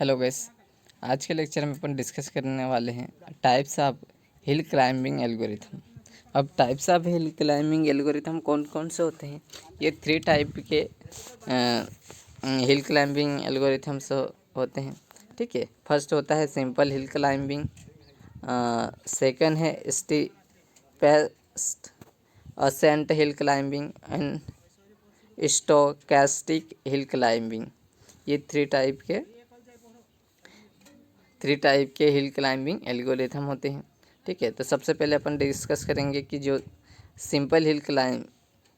Hello guys, आज के lecture में अपन डिस्कस करने वाले हैं types of hill climbing algorithm. अब types of hill climbing algorithm कौन कौन से होते हैं? ये 3 टाइप के हिल क्लाइंबिंग एल्गोरिथम्स होते हैं। ठीक है, फर्स्ट होता है सिंपल हिल क्लाइंबिंग, सेकंड है steepest ascent hill climbing and stochastic hill climbing. ये थ्री टाइप के हिल क्लाइंबिंग एल्गोरिथम होते हैं। ठीक है, तो सबसे पहले अपन डिस्कस करेंगे कि जो सिंपल हिल क्लाइंब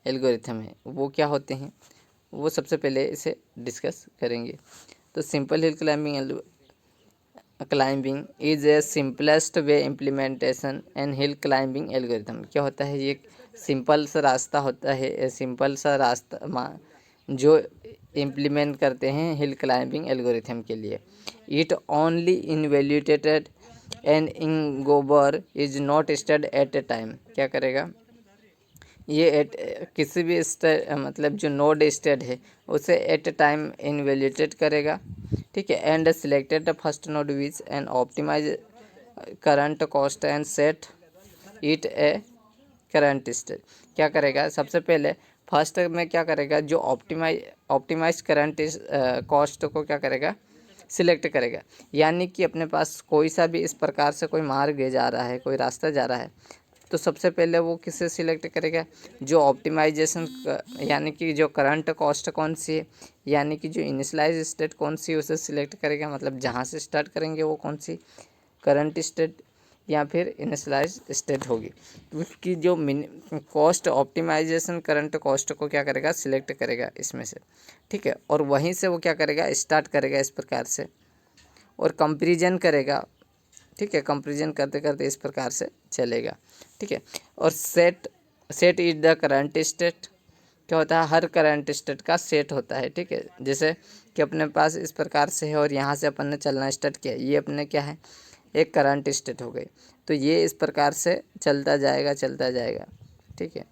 एल्गोरिथम है वो क्या होते हैं। वो सबसे पहले इसे डिस्कस करेंगे। तो simple hill climbing is a simplest way implementation and hill climbing algorithm. क्या होता है? ये सिंपल सा रास्ता होता है, सिंपल सा रास्ता जो इम्प्लीमेंट करते हैं हिल क्लाइंबिंग एल्गोरिथम के लिए। इट ओनली इनवैल्यूएटेड एंड इंगोबर is not stud at a time. क्या करेगा ये? किसी भी मतलब जो नोड स्टेट है उसे एट ए टाइम इनवैल्यूएटेड करेगा। ठीक है, and selected the first node which and optimize current cost and set it a current state. क्या करेगा? सबसे पहले फर्स्ट में क्या करेगा? जो ऑप्टिमाइज करंट कॉस्ट को क्या करेगा? सिलेक्ट करेगा। यानी कि अपने पास कोई सा भी इस प्रकार से कोई मार्ग जा रहा है, कोई रास्ता जा रहा है, तो सबसे पहले वो किसे सिलेक्ट करेगा? जो ऑप्टिमाइजेशन यानी कि जो करंट कॉस्ट कौन सी है, यानी कि जो इनिशियलाइज स्टेट कौन सी है उसे सिलेक्ट करेगा। मतलब जहाँ से स्टार्ट करेंगे वो कौन सी करंट स्टेट या फिर इनिशियलाइज स्टेट होगी, उसकी जो कॉस्ट ऑप्टिमाइजेशन करंट कॉस्ट को क्या करेगा? सिलेक्ट करेगा इसमें से। ठीक है, और वहीं से वो क्या करेगा? स्टार्ट करेगा इस प्रकार से और कंपैरिजन करेगा। ठीक है, कंपैरिजन करते करते इस प्रकार से चलेगा। ठीक है, और set is the current state. क्या होता है? हर करंट स्टेट का सेट होता है। ठीक है, जैसे कि अपने पास इस प्रकार से है और यहाँ से अपन ने चलना स्टार्ट किया, ये अपने क्या है? एक करंट स्टेट हो गई। तो ये इस प्रकार से चलता जाएगा। ठीक है,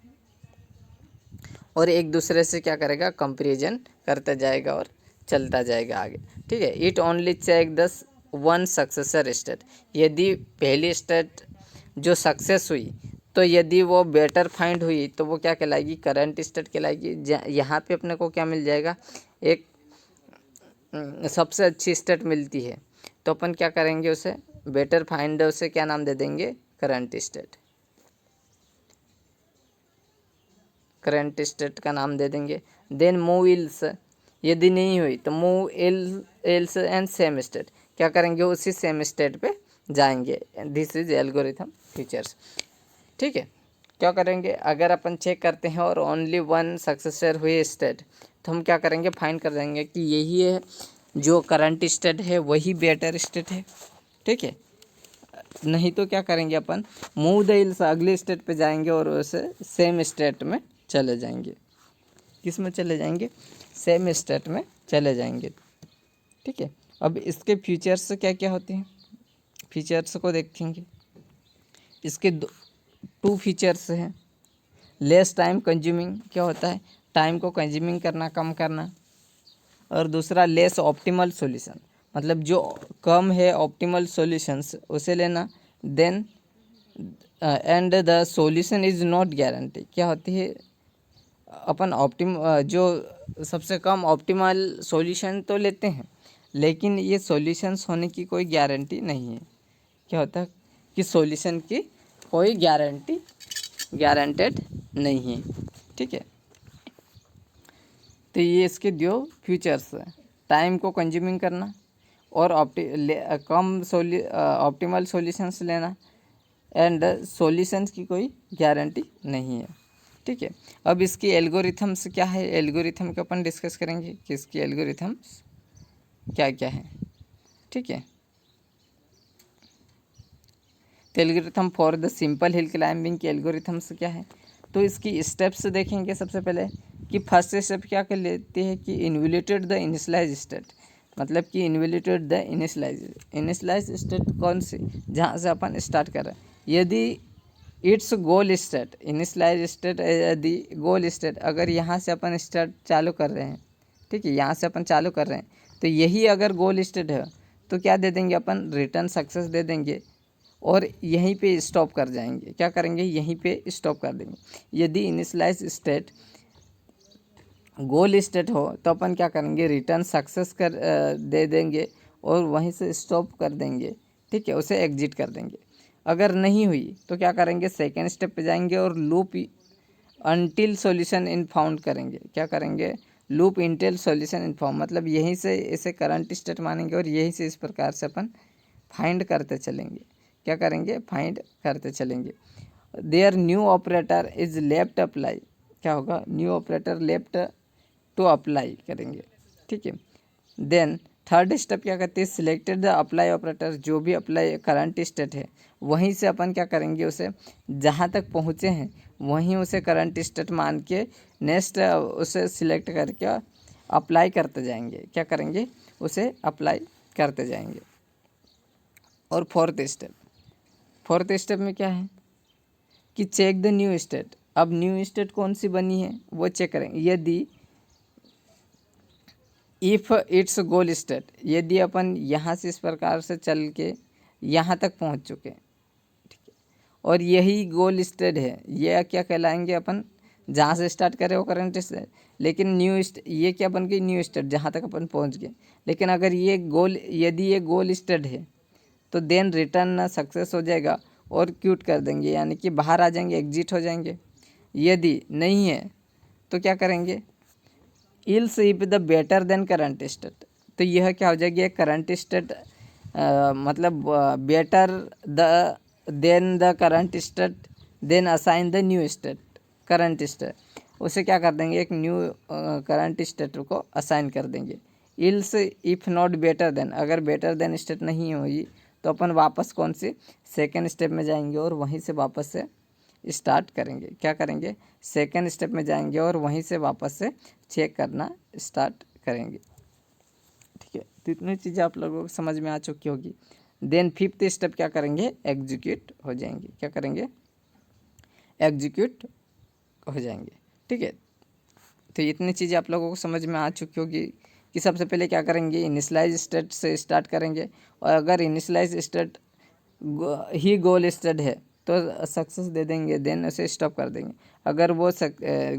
और एक दूसरे से क्या करेगा? कंपैरिजन करता जाएगा और चलता जाएगा आगे। ठीक है, it only check the one successor state. यदि पहली स्टेट जो सक्सेस हुई तो यदि वो बेटर फाइंड हुई तो वो क्या कहलाएगी? करंट स्टेट कहलाएगी। यहाँ पे अपने को क्या मिल जाएगा? एक सबसे अच्छी स्टेट मिलती है तो अपन क्या करेंगे? उसे बेटर फाइंड, उसे क्या नाम दे देंगे? करंट स्टेट का नाम दे देंगे। देन मूव इल्स, यदि नहीं हुई तो move else and same state. क्या करेंगे? उसी सेम स्टेट पे जाएंगे। This is algorithm features. ठीक है, क्या करेंगे? अगर अपन चेक करते हैं और ओनली वन सक्सेसर हुई स्टेट तो हम क्या करेंगे? फाइंड कर देंगे कि यही है जो करंट स्टेट है, वही बेटर स्टेट है। ठीक है, नहीं तो क्या करेंगे? अपन मूव द हिल्स, अगले स्टेट पे जाएंगे और उसे सेम स्टेट में चले जाएंगे। किस में चले जाएंगे? सेम स्टेट में चले जाएंगे। ठीक है, अब इसके फीचर्स क्या क्या होते हैं, फीचर्स को देखेंगे। इसके 2 फीचर्स हैं। लेस टाइम कंज्यूमिंग, क्या होता है? टाइम को कंज्यूमिंग करना, कम करना। और दूसरा लेस ऑप्टिमल सॉल्यूशन, मतलब जो कम है ऑप्टिमल सॉल्यूशंस उसे लेना। Then and the solution is not guarantee. क्या होती है? अपन जो सबसे कम ऑप्टिमल सॉल्यूशन तो लेते हैं, लेकिन ये सॉल्यूशंस होने की कोई गारंटी नहीं है। क्या होता है कि सॉल्यूशन की कोई गारंटेड नहीं है। ठीक है, तो ये इसके 2 फीचर्स हैं, टाइम को कंज्यूमिंग करना और ऑप्टिमल सॉल्यूशंस लेना, एंड सॉल्यूशंस की कोई गारंटी नहीं है। ठीक है, अब इसकी एल्गोरिथम्स क्या है? एल्गोरिथम के अपन डिस्कस करेंगे कि इसकी एल्गोरिथम्स क्या क्या है। ठीक है, तो algorithm for the simple hill climbing की एल्गोरिथम्स क्या है? तो इसकी स्टेप्स देखेंगे। सबसे पहले कि फर्स्ट स्टेप क्या कर लेते हैं कि इन्वैल्यूएटेड द इनिशियलाइज स्टेट, मतलब कि इन्वैल्यूएटेड द इनिशियलाइज स्टेट कौन सी? जहाँ से अपन स्टार्ट कर रहे हैं। यदि it's goal state, initialize state यदि गोल स्टेट, अगर यहाँ से अपन स्टार्ट चालू कर रहे हैं, ठीक है, यहाँ से अपन चालू कर रहे हैं तो यही अगर गोल स्टेट है तो क्या दे देंगे अपन, रिटर्न सक्सेस दे देंगे और यहीं पे स्टॉप कर जाएंगे। क्या करेंगे, यहीं पे स्टॉप कर देंगे। यदि इनिशियलाइज स्टेट गोल स्टेट हो तो अपन क्या करेंगे, रिटर्न सक्सेस दे देंगे और वहीं से स्टॉप कर देंगे, ठीक है, उसे एग्जिट कर देंगे। अगर नहीं हुई तो क्या करेंगे, सेकेंड स्टेप पे जाएंगे और loop until solution in found करेंगे। क्या करेंगे, लूप इंटिल सॉल्यूशन इन फाउंड, मतलब यहीं से इसे करंट स्टेट मानेंगे और यहीं से इस प्रकार से अपन फाइंड करते चलेंगे। क्या करेंगे, फाइंड करते चलेंगे। There new operator is left apply, क्या होगा, new operator left to apply करेंगे, ठीक है। देन थर्ड स्टेप क्या करते हैं, सिलेक्टेड द अप्लाई ऑपरेटर, जो भी अप्लाई करंट स्टेट है वहीं से अपन क्या करेंगे, उसे जहाँ तक पहुँचे हैं वहीं उसे करंट स्टेट मान के नेक्स्ट उसे सिलेक्ट करके अप्लाई करते जाएंगे। क्या करेंगे, उसे अप्लाई करते जाएंगे। और फोर्थ स्टेप में क्या है कि चेक द न्यू स्टेट। अब न्यू स्टेट कौन सी बनी है वो चेक करेंगे। यदि इफ़ इट्स गोल स्टेट, यदि अपन यहाँ से इस प्रकार से चल के यहाँ तक पहुँच चुके हैं, ठीक है, और यही गोल स्टेट है, ये क्या कहलाएंगे अपन, जहाँ से स्टार्ट करें वो करंट स्टेट, लेकिन ये क्या बन गई, न्यू स्टेट, जहाँ तक अपन पहुँच गए। लेकिन अगर यदि ये गोल स्टेट है तो देन रिटर्न सक्सेस हो जाएगा और क्यूट कर देंगे, यानी कि बाहर आ जाएंगे, एग्जिट हो जाएंगे। यदि नहीं है तो क्या करेंगे, else if the better than current state, तो यह क्या हो जाएगी, करंट स्टेट मतलब better the than the current state, then assign the new state current state, उसे क्या कर देंगे, एक न्यू करंट स्टेट को असाइन कर देंगे। Else if not better than, अगर बेटर देन स्टेट नहीं हुई तो अपन वापस कौन सी, सेकेंड स्टेप में जाएंगे और वहीं से वापस से स्टार्ट करेंगे। क्या करेंगे, सेकेंड स्टेप में जाएंगे और वहीं से वापस से चेक करना स्टार्ट करेंगे, ठीक है। तो इतनी चीज़ें आप लोगों को समझ में आ चुकी होगी। देन फिफ्थ स्टेप क्या करेंगे, एग्जीक्यूट हो जाएंगे। क्या करेंगे, एग्जीक्यूट हो जाएंगे, ठीक है। तो इतनी चीज़ें आप लोगों को समझ में आ चुकी होगी कि सबसे पहले क्या करेंगे, इनिशियलाइज स्टेट से स्टार्ट करेंगे और अगर इनिशियलाइज स्टेट ही गोल स्टेट है तो सक्सेस दे देंगे, देन उसे स्टॉप कर देंगे। अगर वो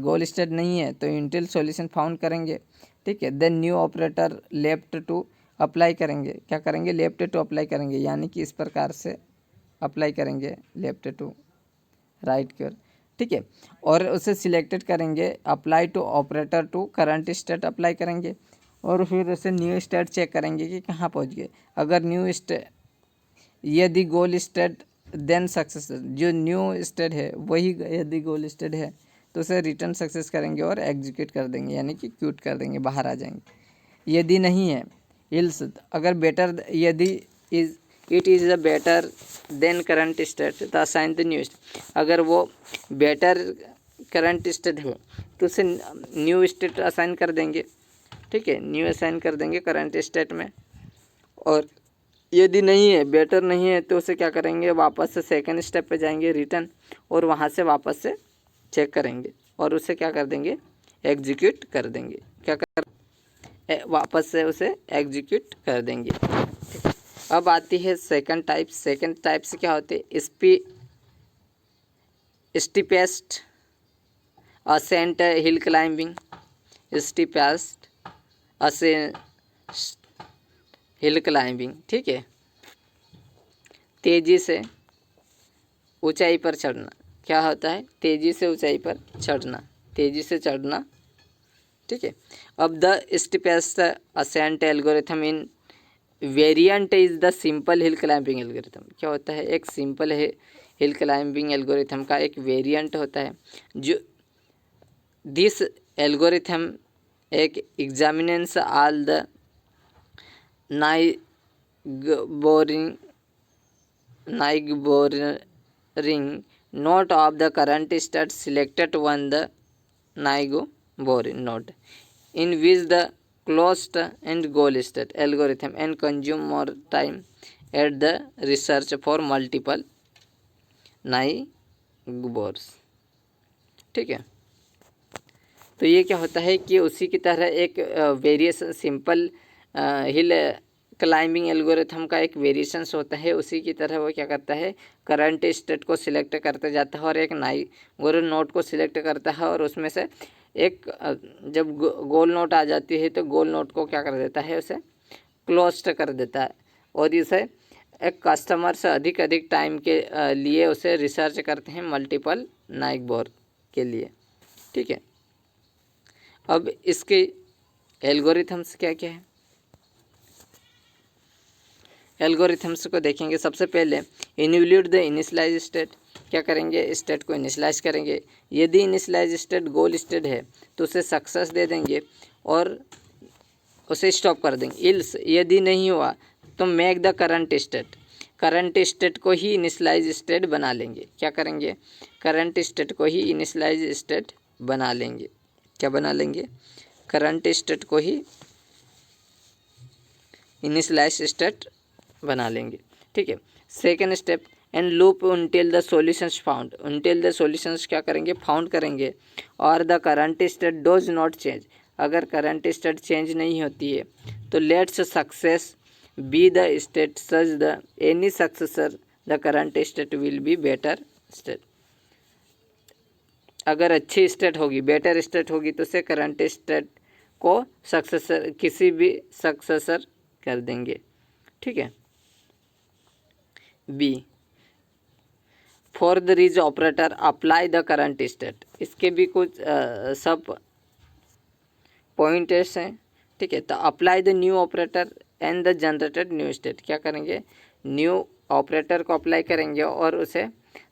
गोल स्टेट नहीं है तो इंटिल सॉल्यूशन फाउंड करेंगे, ठीक है। Then new operator left to apply करेंगे। क्या करेंगे, लेफ्ट टू अप्लाई करेंगे, यानी कि इस प्रकार से अप्लाई करेंगे लेफ्ट टू राइट की ओर, ठीक है। और उसे सिलेक्टेड करेंगे, apply to operator to current state apply करेंगे और फिर उसे न्यू स्टेट चेक करेंगे कि कहाँ पहुँच गए। अगर न्यू स्टेट, यदि गोल स्टेट देन सक्सेस, जो न्यू स्टेट है वही यदि गोल स्टेट है तो उसे रिटर्न सक्सेस करेंगे और एग्जीक्यूट कर देंगे, यानी कि क्यूट कर देंगे, बाहर आ जाएंगे। यदि नहीं है, इल्स, अगर बेटर, यदि is it is the better than current state the assign the new state, अगर वो बेटर करंट स्टेट है तो उसे न्यू स्टेट असाइन कर देंगे, ठीक है, न्यू असाइन कर देंगे करंट स्टेट में। और यदि नहीं है, बेटर नहीं है, तो उसे क्या करेंगे, वापस से सेकंड स्टेप पे जाएंगे, रिटर्न, और वहाँ से वापस से चेक करेंगे और उसे क्या कर देंगे, एग्जीक्यूट कर देंगे। क्या कर, वापस से उसे एग्जीक्यूट कर देंगे, ठीक है। अब आती है सेकंड टाइप। सेकंड टाइप से क्या होते हैं, steepest ascent hill climbing, steepest ascent hill climbing, ठीक है, तेज़ी से ऊंचाई पर चढ़ना। क्या होता है, तेज़ी से ऊंचाई पर चढ़ना, तेज़ी से चढ़ना, ठीक है। अब the steepest ascent algorithm in variant is the simple hill climbing algorithm. क्या होता है, एक सिंपल है हिल क्लाइंबिंग एल्गोरिथम का एक वेरिएंट होता है, जो दिस एल्गोरिथम एक examines all the neighboring node of the current state selected on the neighboring node in which the closed and goal state algorithm and consume more time at the research for multiple neighbors, ठीक है। तो ये क्या होता है कि उसी की तरह एक variation simple hill climbing algorithm का एक वेरिएशंस होता है, उसी की तरह वो क्या करता है, करंट स्टेट को सिलेक्ट करते जाता है और एक नाइबर नोड को सिलेक्ट करता है और उसमें से एक जब गोल नोट आ जाती है तो गोल नोट को क्या कर देता है, उसे क्लोज कर देता है और इसे एक कस्टमर से अधिक टाइम के लिए उसे रिसर्च करते हैं मल्टीपल नाइबर के लिए। ठीक है, अब इसके एल्गोरिथम्स क्या क्या है, एल्गोरिथम्स को देखेंगे। सबसे पहले इन्वोल्यूट द इनिशियलाइज स्टेट, क्या करेंगे, स्टेट को इनिशियलाइज करेंगे। यदि इनिशियलाइज स्टेट गोल स्टेट है तो उसे सक्सेस दे देंगे और उसे स्टॉप कर देंगे। इल्स यदि नहीं हुआ तो मेक द करंट स्टेट को ही इनिशियलाइज स्टेट बना लेंगे। क्या करेंगे, करंट स्टेट को ही इनिशियलाइज स्टेट बना लेंगे। क्या बना लेंगे, करंट स्टेट को ही इनिशियलाइज स्टेट बना लेंगे। ठीक है, second step and loop until the solutions found, until the solutions क्या करेंगे, फाउंड करेंगे। और the current state does not change, अगर करंट स्टेट चेंज नहीं होती है तो let's success be the state such the any successor the current state will be better state, अगर अच्छी स्टेट होगी, बेटर स्टेट होगी तो उसे करंट स्टेट को सक्सेसर, किसी भी सक्सेसर कर देंगे। ठीक है, बी फॉर द रीज operator apply the current state, इसके भी कुछ सब पॉइंट्स हैं। ठीक है, तो apply the new operator and the generated new state, क्या करेंगे, न्यू ऑपरेटर को अप्लाई करेंगे और उसे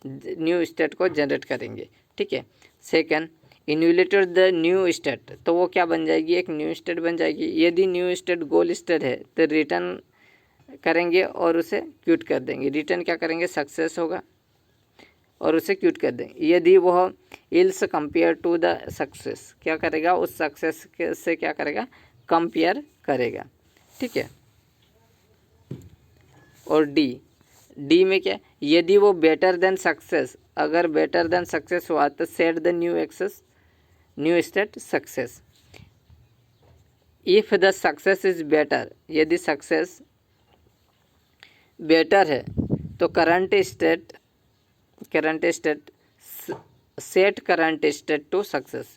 न्यू स्टेट को जनरेट करेंगे। ठीक है, सेकंड इन्यूलेटेड द न्यू स्टेट, तो वो क्या बन जाएगी, एक न्यू स्टेट बन जाएगी। यदि न्यू स्टेट गोल स्टेट है तो रिटर्न करेंगे और उसे क्यूट कर देंगे। रिटर्न क्या करेंगे, सक्सेस होगा और उसे क्यूट कर देंगे। यदि वह else compare to the success, क्या करेगा, उस सक्सेस से क्या करेगा, कंपेयर करेगा। ठीक है, और डी में क्या, यदि वो बेटर देन सक्सेस, अगर बेटर देन सक्सेस हुआ तो set the new state success. If the success is better, यदि सक्सेस बेटर है तो current state set current state to success,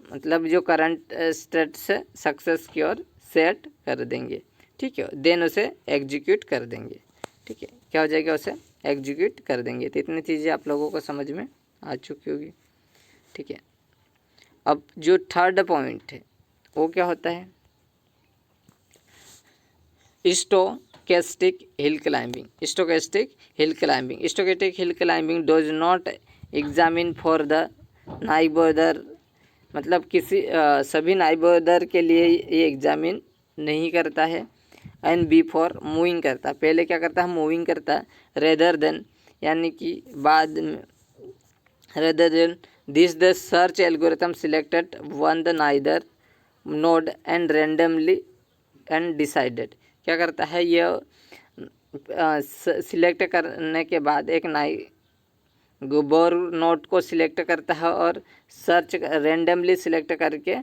मतलब जो करंट स्टेट से सक्सेस की ओर सेट कर देंगे। ठीक है, देन उसे एग्जीक्यूट कर देंगे। ठीक है, क्या हो जाएगा, उसे एग्जीक्यूट कर देंगे। तो इतनी चीज़ें आप लोगों को समझ में आ चुकी होगी। ठीक है, अब जो थर्ड पॉइंट है वो क्या होता है, stochastic hill climbing. Stochastic hill climbing dose not examine for the neighbour, मतलब किसी सभी नाइबर के लिए ये एग्जामिन नहीं करता है। एंड बी फॉर मूविंग करता है, पहले क्या करता है, मूविंग करता है। रेदर देन, यानी कि बाद में, rather than this the search algorithm selected one the neither node and randomly and decided, क्या करता है, यह सिलेक्ट करने के बाद एक नाइबर नोड को सिलेक्ट करता है और सर्च रेंडमली सिलेक्ट करके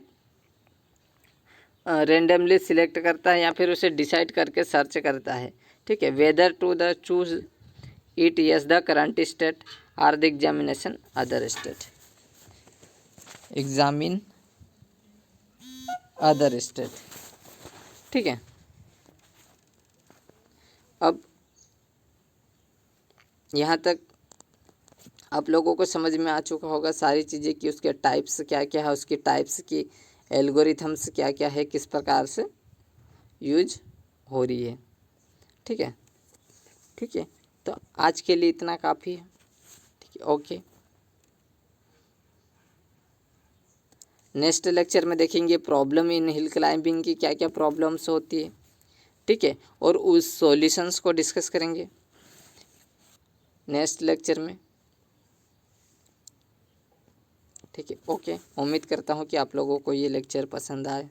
रेंडमली सिलेक्ट करता है या फिर उसे डिसाइड करके सर्च करता है। ठीक है, whether to the choose it yes the current state or the examination other state, examine other state. ठीक है, अब यहाँ तक आप लोगों को समझ में आ चुका होगा सारी चीज़ें कि उसके टाइप्स क्या क्या है, उसकी टाइप्स की एल्गोरिथम्स क्या क्या है, किस प्रकार से यूज हो रही है। ठीक है, ठीक है, तो आज के लिए इतना काफ़ी है। ठीक है, ओके, नेक्स्ट लेक्चर में देखेंगे प्रॉब्लम इन हिल क्लाइंबिंग की क्या क्या प्रॉब्लम्स होती है। ठीक है, और उस सॉल्यूशंस को डिस्कस करेंगे नेक्स्ट लेक्चर में। ठीक है, ओके, उम्मीद करता हूँ कि आप लोगों को ये लेक्चर पसंद आए।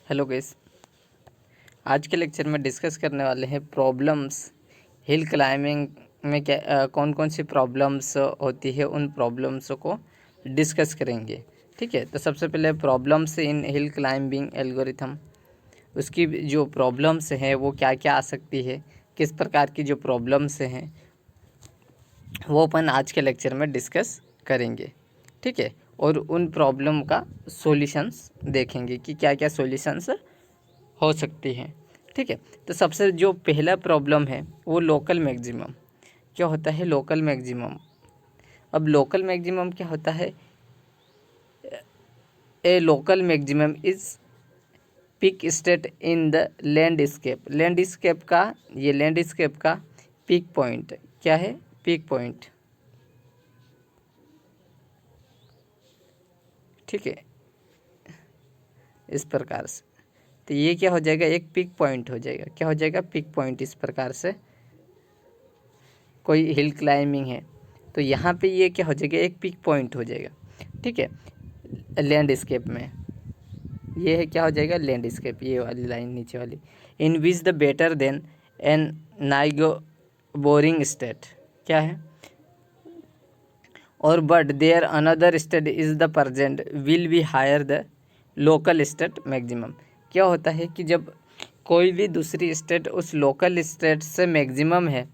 हेलो गाइस, आज के लेक्चर में डिस्कस करने वाले हैं प्रॉब्लम्स हिल क्लाइंबिंग में क्या कौन कौन सी प्रॉब्लम्स होती है, उन प्रॉब्लम्स को डिस्कस करेंगे। ठीक है, तो सबसे पहले problems in hill climbing algorithm, उसकी जो प्रॉब्लम्स हैं वो क्या क्या आ सकती है, किस प्रकार की जो प्रॉब्लम्स हैं वो अपन आज के लेक्चर में डिस्कस करेंगे। ठीक है, और उन प्रॉब्लम का सॉल्यूशंस देखेंगे कि क्या क्या सॉल्यूशंस हो सकती हैं। ठीक है, तो सबसे जो पहला प्रॉब्लम है वो लोकल मैक्सिमम। क्या होता है लोकल मैक्सिमम? अब लोकल मैक्सिमम क्या होता है? ए local maximum is peak state in the landscape. Landscape का पीक पॉइंट क्या है? Peak point. ठीक है, इस प्रकार से तो ये क्या हो जाएगा? एक पीक पॉइंट हो जाएगा। क्या हो जाएगा? Peak point. इस प्रकार से कोई हिल क्लाइंबिंग है तो यहाँ पे ये क्या हो जाएगा? एक पीक पॉइंट हो जाएगा। ठीक है, लैंडस्केप में ये है, क्या हो जाएगा? लैंडस्केप, ये वाली लाइन नीचे वाली। In which the better than an neighbouring state क्या है? और but there another state is the present will be higher the local state maximum. क्या होता है कि जब कोई भी दूसरी स्टेट उस लोकल स्टेट से मैक्सिमम है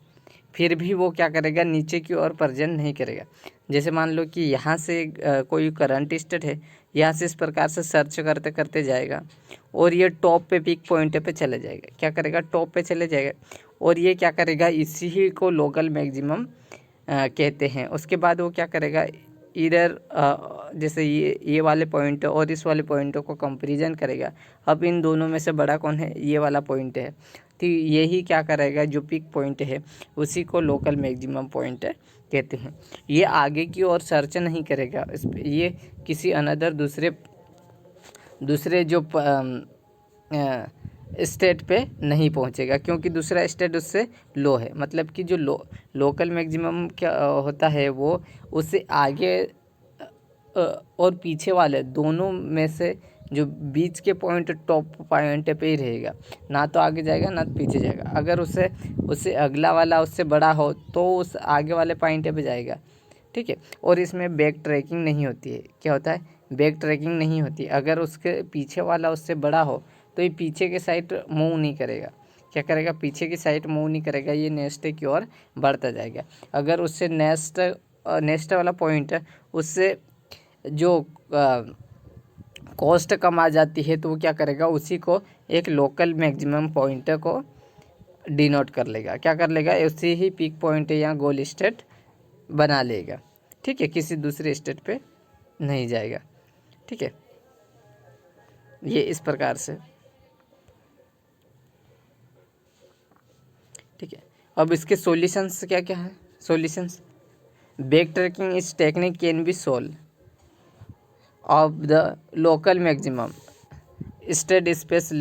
फिर भी वो क्या करेगा? नीचे की ओर प्रेजेंट नहीं करेगा। जैसे मान लो कि यहाँ से कोई करंट स्टेट है, यहाँ से इस प्रकार से सर्च करते करते जाएगा और ये टॉप पे पीक पॉइंट पे चले जाएगा। क्या करेगा? टॉप पे चले जाएगा और ये क्या करेगा? इसी ही को लोकल मैक्सिमम कहते हैं। उसके बाद वो क्या करेगा? इधर जैसे ये वाले पॉइंट और इस वाले पॉइंटों को कंपैरिजन करेगा। अब इन दोनों में से बड़ा कौन है? ये वाला पॉइंट है। तो यही क्या करेगा? जो पीक पॉइंट है उसी को लोकल मैक्सिमम पॉइंट कहते हैं। ये आगे की ओर सर्च नहीं करेगा, ये किसी अनदर दूसरे जो स्टेट पे नहीं पहुंचेगा क्योंकि दूसरा स्टेट उससे लो है। मतलब कि जो लोकल मैक्सिमम क्या होता है वो उससे आगे और पीछे वाले दोनों में से जो बीच के पॉइंट टॉप पॉइंट पे ही रहेगा, ना तो आगे जाएगा ना तो पीछे जाएगा। अगर उससे अगला वाला उससे बड़ा हो तो उस आगे वाले पॉइंट पे जाएगा। ठीक है, और इसमें बैक ट्रैकिंग नहीं होती है। क्या होता है? बैक ट्रैकिंग नहीं होती। अगर उसके पीछे वाला उससे बड़ा हो तो ये पीछे के साइड मूव नहीं करेगा। क्या करेगा? पीछे की साइड मूव नहीं करेगा, ये नेक्स्ट की ओर बढ़ता जाएगा। अगर उससे नेक्स्ट वाला पॉइंट उससे जो कॉस्ट कम आ जाती है तो वो क्या करेगा? उसी को एक लोकल मैक्सिमम पॉइंट को डिनोट कर लेगा। क्या कर लेगा? उसी ही पीक पॉइंट या गोल स्टेट बना लेगा। ठीक है, किसी दूसरे स्टेट पे नहीं जाएगा। ठीक है, ये इस प्रकार से। ठीक है, अब इसके सॉल्यूशंस क्या क्या है? सॉल्यूशंस: बैक ट्रैकिंग इस technique can be solve of the local maximum state space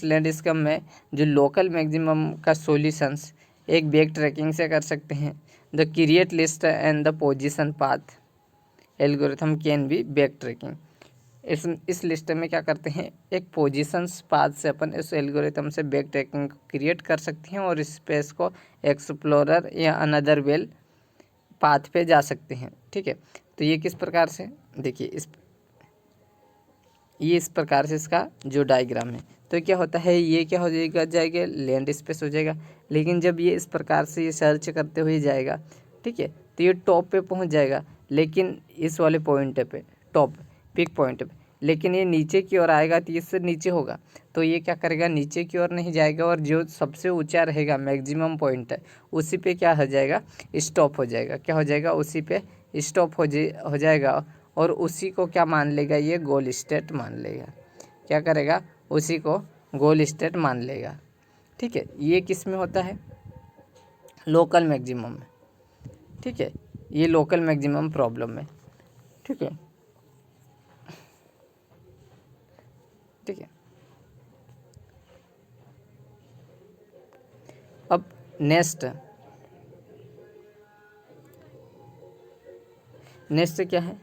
landscape में जो लोकल मैक्सिमम का सॉल्यूशंस एक बैक ट्रैकिंग से कर सकते हैं। The create list and the position path algorithm can be back tracking. इस लिस्ट में क्या करते हैं? एक पोजीशंस पाथ से अपन इस एल्गोरिथम से बैक ट्रैकिंग क्रिएट कर सकते हैं और इस स्पेस को एक्सप्लोरर या अनदर वेल पाथ पे जा सकते हैं। ठीक है, तो ये किस प्रकार से? देखिए ये इस प्रकार से इसका जो डायग्राम है, तो क्या होता है? ये क्या हो जाएगा? लैंड स्पेस हो जाएगा। लेकिन जब ये इस प्रकार से ये सर्च करते हुए जाएगा, ठीक है, तो ये टॉप पे पहुंच जाएगा। लेकिन इस वाले पॉइंट पे टॉप पिक पॉइंट पे, लेकिन ये नीचे की ओर आएगा तो इससे नीचे होगा। तो ये क्या करेगा? नीचे की ओर नहीं जाएगा और जो सबसे ऊंचा रहेगा मैक्सिमम पॉइंट है उसी पे क्या हो जाएगा? स्टॉप हो जाएगा। क्या हो जाएगा? उसी पे स्टॉप हो जाएगा और उसी को क्या मान लेगा? ये गोल स्टेट मान लेगा। क्या करेगा? उसी को गोल स्टेट मान लेगा। ठीक है, ये किस में होता है? लोकल मैक्सिमम में। ठीक है, ये लोकल मैक्सिमम प्रॉब्लम में। ठीक है, ठीक है। अब नेक्स्ट क्या है?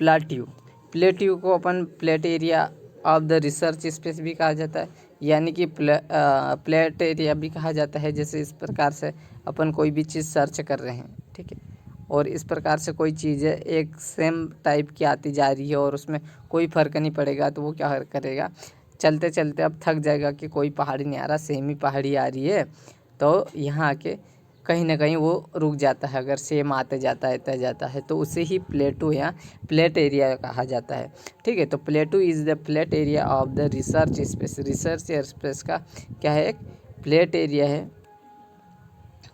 प्लेट्यू। प्लेट्यू को अपन plate area of the research space भी कहा जाता है, यानी कि प्लेट एरिया भी कहा जाता है। जैसे इस प्रकार से अपन कोई भी चीज़ सर्च कर रहे हैं, ठीक है, और इस प्रकार से कोई चीज़ एक सेम टाइप की आती जा रही है और उसमें कोई फ़र्क नहीं पड़ेगा, तो वो क्या करेगा, चलते चलते अब थक जाएगा कि कोई पहाड़ी नहीं आ रहा, सेम ही पहाड़ी आ रही है, तो यहाँ आके कहीं ना कहीं वो रुक जाता है। अगर सेम आते जाता है जाता है तो उसे ही प्लेटू या प्लेट एरिया कहा जाता है, ठीक है। तो प्लेटू is the plate area of the research space. Research space का क्या है, एक प्लेट एरिया है।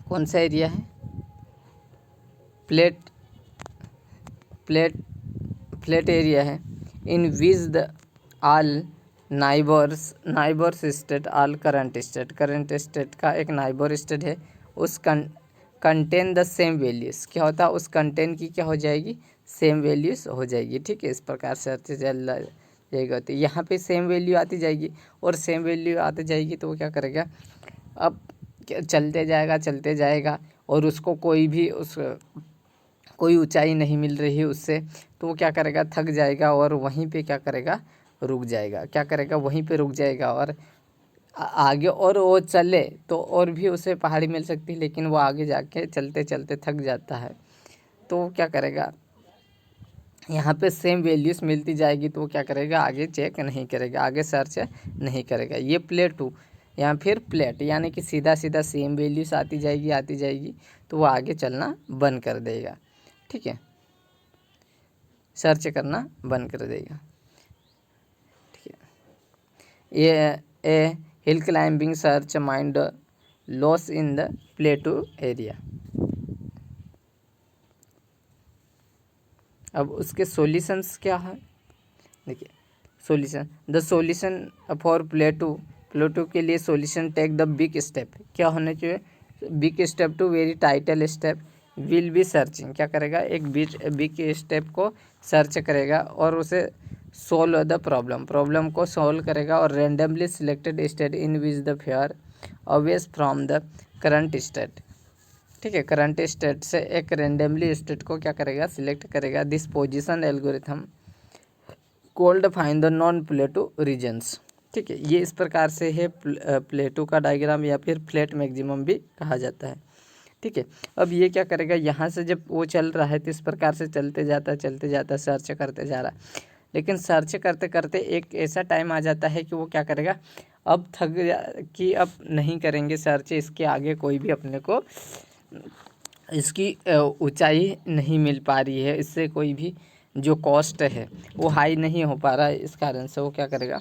कौन सा एरिया है, प्लेट प्लेट प्लेट एरिया है। In which the all neighbours state all current state का एक नाइबर स्टेट है, उस कंटेन द सेम वैल्यूज़। क्या होता है, उस कंटेन की क्या हो जाएगी, सेम वैल्यूज़ हो जाएगी, ठीक है। इस प्रकार से चल जाएगा, तो यहाँ पे सेम वैल्यू आती जाएगी, और सेम वैल्यू आती जाएगी तो वो क्या करेगा, अब चलते जाएगा और उसको कोई ऊंचाई नहीं मिल रही है उससे, तो वो क्या करेगा, थक जाएगा और वहीं पे क्या करेगा, रुक जाएगा। क्या करेगा, वहीं पे रुक जाएगा, और आगे और वो चले तो और भी उसे पहाड़ी मिल सकती है, लेकिन वो आगे जाके चलते चलते थक जाता है, तो वो क्या करेगा, यहाँ पे सेम वैल्यूज़ मिलती जाएगी, तो वो क्या करेगा, आगे चेक नहीं करेगा, आगे सर्च नहीं करेगा। ये प्लेटू या फिर प्लेट, यानी कि सीधा सीधा सेम वैल्यूज़ आती जाएगी, तो वो आगे चलना बंद कर देगा, ठीक है, सर्च करना बंद कर देगा, ठीक है। ये a hill climbing search might lose in the plateau area. अब उसके सॉल्यूशंस क्या है, देखिए द सॉल्यूशन फॉर प्लेटू के लिए solution take the big step. क्या होना चाहिए, big step to very title step will be searching. क्या करेगा, एक बिग स्टेप को सर्च करेगा और उसे सोल्व द प्रॉब्लम को सोल्व करेगा, और randomly selected state in which the fair obvious from the current state, ठीक है। करंट स्टेट से एक रेंडमली स्टेट को क्या करेगा, सिलेक्ट करेगा। This position algorithm called find the non plateau regions, ठीक है। ये इस प्रकार से है प्लेटू का डायग्राम, या फिर फ्लैट मैक्सिमम भी कहा जाता है, ठीक है। अब ये क्या करेगा, यहाँ से जब वो चल रहा है तो इस प्रकार से चलते जाता है, सर्च करते जा रहा है, लेकिन सर्च करते करते एक ऐसा टाइम आ जाता है कि वो क्या करेगा, अब कि अब नहीं करेंगे सर्च, इसके आगे कोई भी अपने को इसकी ऊंचाई नहीं मिल पा रही है, इससे कोई भी जो कॉस्ट है वो हाई नहीं हो पा रहा है, इस कारण से वो क्या करेगा,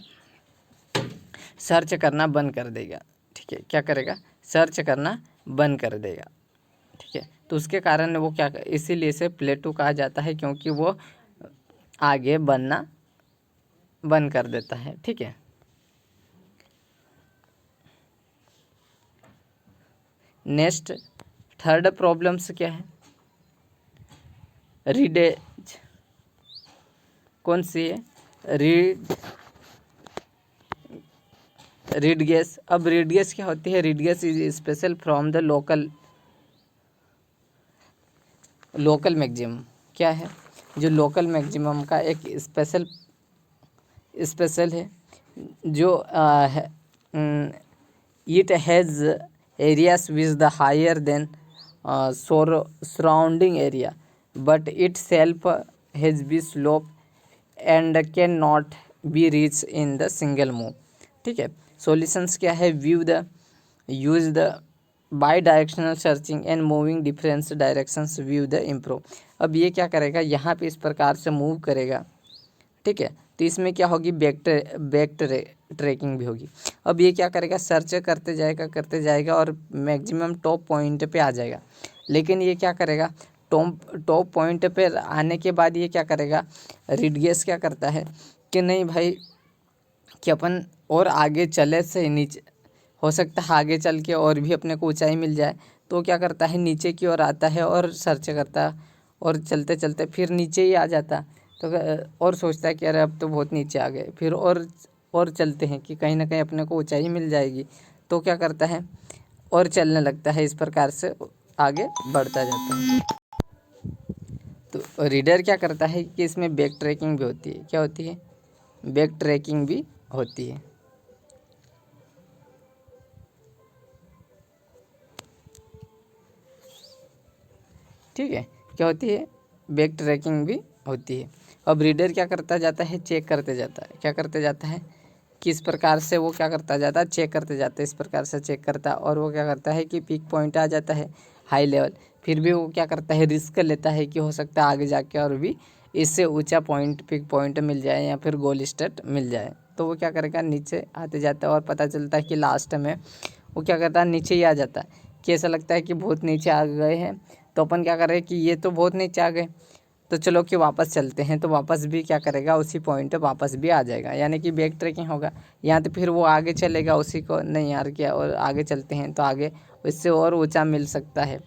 सर्च करना बंद कर देगा, ठीक है। क्या करेगा, सर्च करना बंद कर देगा, ठीक है। तो उसके कारण वो क्या, इसीलिए इसे प्लेटू कहा जाता है, क्योंकि वो आगे बढ़ना बंद कर देता है, ठीक है। नेक्स्ट थर्ड प्रॉब्लम्स क्या है, रीडेज, कौन सी है, रीड गेस। अब रीड गेस क्या होती है, ridges is special from the local maximum. क्या है, जो लोकल मैक्सिमम का एक स्पेशल है, जो it has areas which the higher than surrounding area, but itself has be slope and can not be reach in the single move, ठीक है। Solutions क्या है, use the bidirectional searching and moving differences directions view the improve. अब ये क्या करेगा, यहाँ पे इस प्रकार से मूव करेगा, ठीक है, तो इसमें क्या होगी, बैक ट्रैकिंग भी होगी। अब ये क्या करेगा, सर्च करते जाएगा और मैक्सिमम टॉप पॉइंट पे आ जाएगा, लेकिन ये क्या करेगा, टॉप पॉइंट पे आने के बाद ये क्या करेगा, रीड गेस क्या करता है कि नहीं भाई, कि अपन और आगे चले से नीचे, हो सकता है आगे चल के और भी अपने को ऊंचाई मिल जाए, तो क्या करता है, नीचे की ओर आता है और सर्च करता है, और चलते चलते फिर नीचे ही आ जाता, तो और सोचता है कि अरे अब तो बहुत नीचे आ गए, फिर और चलते हैं कि कहीं ना कहीं अपने को ऊंचाई मिल जाएगी, तो क्या करता है, और चलने लगता है, इस प्रकार से आगे बढ़ता जाता है। तो रीडर क्या करता है कि इसमें बैक ट्रैकिंग भी होती है। क्या होती है? बैक ट्रैकिंग भी होती है। ठीक है, क्या होती है? बैक ट्रैकिंग भी होती है। अब रीडर क्या करता जाता है? चेक करते जाता है। क्या करते जाता है? किस प्रकार से वो क्या करता जाता है? चेक करते जाता है। इस प्रकार से चेक करता है और वो क्या करता है कि पीक पॉइंट आ जाता है हाई लेवल, फिर भी वो क्या करता है? रिस्क लेता है कि हो सकता है आगे जाके और भी इससे ऊंचा पॉइंट, पिक पॉइंट मिल जाए या फिर गोल स्टेट मिल जाए। तो वो क्या करेगा? नीचे आते जाता है और पता चलता है कि लास्ट में वो क्या करता है? नीचे ही आ जाता है। कि ऐसा लगता है कि बहुत नीचे आ गए हैं, तो अपन क्या कर रहे हैं कि ये तो बहुत नीचे आ गए, तो चलो कि वापस चलते हैं। तो वापस भी क्या करेगा? उसी पॉइंट पे वापस भी आ जाएगा, यानी कि बैक ट्रैकिंग होगा। या तो फिर वो आगे चलेगा उसी को, नहीं यार क्या, और आगे चलते हैं तो आगे इससे और ऊंचा मिल सकता है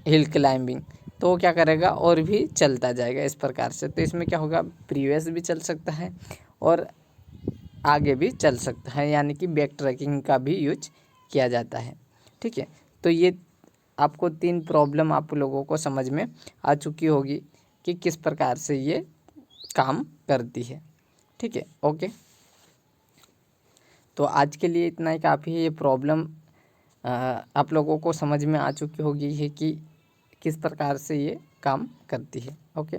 हिल क्लाइंबिंग। तो वो क्या करेगा? और भी चलता जाएगा इस प्रकार से। तो इसमें क्या होगा? प्रीवियस भी चल सकता है और आगे भी चल सकता है, यानी कि बैक ट्रैकिंग का भी यूज किया जाता है। ठीक है, तो ये आपको 3 प्रॉब्लम आप लोगों को समझ में आ चुकी होगी कि किस प्रकार से ये काम करती है। ठीक है, ओके। तो आज के लिए इतना ही काफ़ी है। ये प्रॉब्लम आप लोगों को समझ में आ चुकी होगी है कि किस प्रकार से ये काम करती है। ओके।